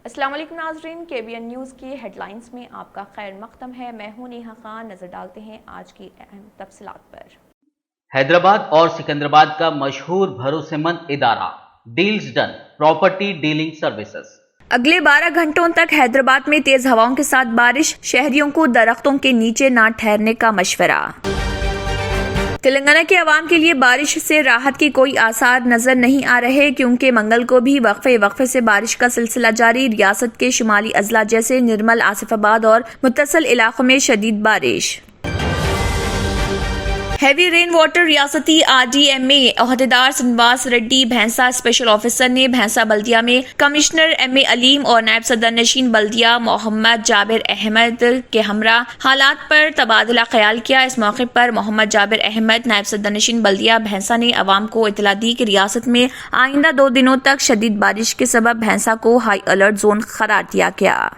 अस्सलाम वालेकुम नाज़रीन, KBN न्यूज़ की हेडलाइंस में आपका खैर मक़दम है। मैं हूं नेहा खान। नज़र डालते हैं आज की अहम तफसीलात पर। हैदराबाद और सिकंदराबाद का मशहूर भरोसेमंद इदारा deals done property dealing services. अगले 12 घंटों तक हैदराबाद में तेज हवाओं के साथ बारिश, शहरियों को दरख्तों के नीचे ना ठहरने का मशवरा। तेलंगाना के अवाम के लिए बारिश से राहत की कोई आसार नजर नहीं आ रहे, क्योंकि मंगल को भी वक्फे से बारिश का सिलसिला जारी। रियासत के शुमाली अजला जैसे निर्मल, आसिफाबाद और मुत्तसिल इलाकों में शदीद बारिश। हैवी रेन वाटर रियासती RDMA ओहदेदार श्रीनिवास रेड्डी भैंसा स्पेशल ऑफिसर ने भैंसा बल्दिया में कमिश्नर MA अलीम और नायब सदर नशीन बल्दिया मोहम्मद जाबिर अहमद के हमरा हालात पर तबादला ख्याल किया। इस मौके पर मोहम्मद जाबिर अहमद नायब सदर नशीन बल्दिया भैंसा ने अवाम को इतला दी कि रियासत में आइंदा 2 दिनों तक शदीद बारिश के सबब भैंसा को हाई अलर्ट जोन करार दिया गया।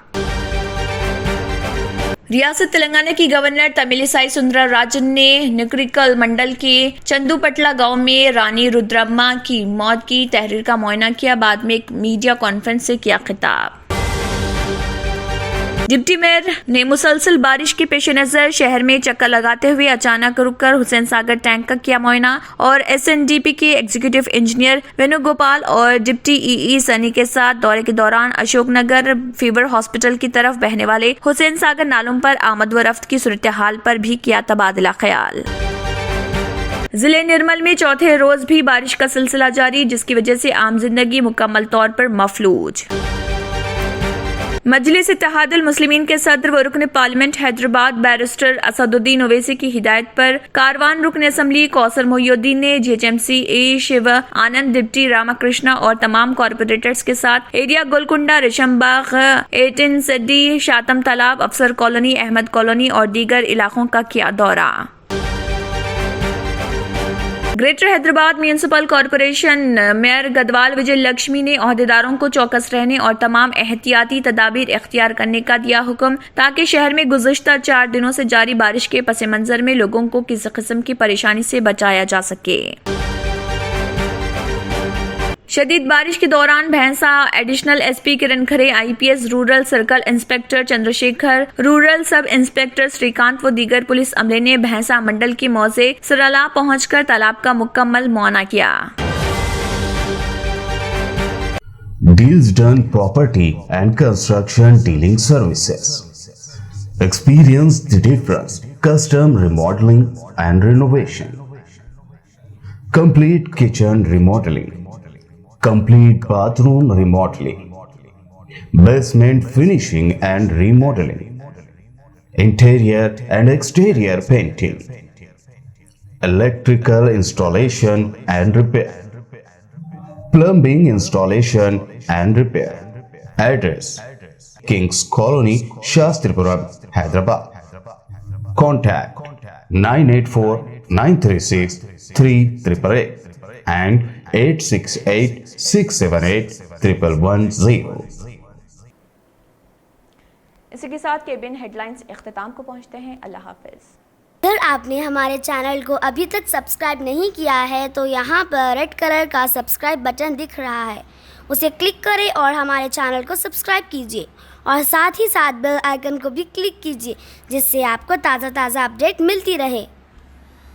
रियासत तेलंगाना की गवर्नर तमिलिसाई सुंदरराजन ने नुकरिकल मंडल के चंदुपटला गांव में रानी रुद्रम्मा की मौत की तहरीर का मुआयना किया। बाद में एक मीडिया कॉन्फ्रेंस से किया खिताब। डिप्टी मेयर ने मुसलसल बारिश के पेश नजर शहर में चक्कर लगाते हुए अचानक रुककर हुसैन सागर टैंक का किया मुआयना और SNDP के एग्जीक्यूटिव इंजीनियर वेणुगोपाल और डिप्टी EE सनी के साथ दौरे के दौरान अशोकनगर फीवर हॉस्पिटल की तरफ बहने वाले हुसैन सागर नालों पर आमद व रफ्त की सूरत हाल पर भी किया तबादला ख्याल। जिले निर्मल में चौथे रोज भी बारिश का सिलसिला जारी, जिसकी वजह से आम जिंदगी मुकम्मल तौर पर मफलूज। मजलिस इत्तेहादुल मुस्लिमीन के सदर व रुकन पार्लियामेंट हैदराबाद बैरिस्टर असदुद्दीन ओवैसी की हिदायत पर कारवान रुकन असम्बली कौसर मोहिउद्दीन ने GHMC A Shiva Anand, deputy Ramakrishna और तमाम कॉर्पोरेटर्स के साथ एरिया गोलकुंडा, रेशमबाग, 18 सड्डी, शातम तालाब, अफसर कॉलोनी, अहमद कॉलोनी और दीगर इलाकों का किया दौरा। Greater Hyderabad municipal corporation mayor Gadwal Vijayalakshmi ने ओहदेदारों को चौकस रहने और तमाम एहतियाती तदाबीर इख्तियार करने का दिया हुक्म, ताकि शहर में गुज़िश्ता 4 दिनों से जारी बारिश के पस मंजर में लोगों को किसी किस्म की परेशानी से बचाया जा सके। शदीद बारिश के दौरान Bhainsa additional SP Kiran Khare, IPS rural circle inspector Chandrashekhar, rural sub inspector Srikanth व दीगर पुलिस अमले ने भैंसा मंडल की मौजे सरला पहुंचकर तालाब का मुकम्मल मुआयना किया। Deals done property and construction dealing services. Experience the difference. Custom remodeling and renovation. Complete kitchen remodeling. Complete bathroom remodeling, basement finishing and remodeling, interior and exterior painting, electrical installation and repair, plumbing installation and repair. Address: Kings Colony, Shastripuram, Hyderabad. Contact 984-936-3888 and 868-678-1110। इसी के साथ KBN headlines इख्तिताम को पहुंचते हैं। अल्लाह हाफिज। अगर आपने हमारे channel को अभी तक सब्सक्राइब नहीं किया है तो यहाँ पर रेड कलर का सब्सक्राइब बटन दिख रहा है, उसे क्लिक करें और हमारे चैनल को सब्सक्राइब कीजिए और साथ ही साथ बेल आइकन को भी क्लिक कीजिए, जिससे आपको ताज़ा अपडेट मिलती रहे।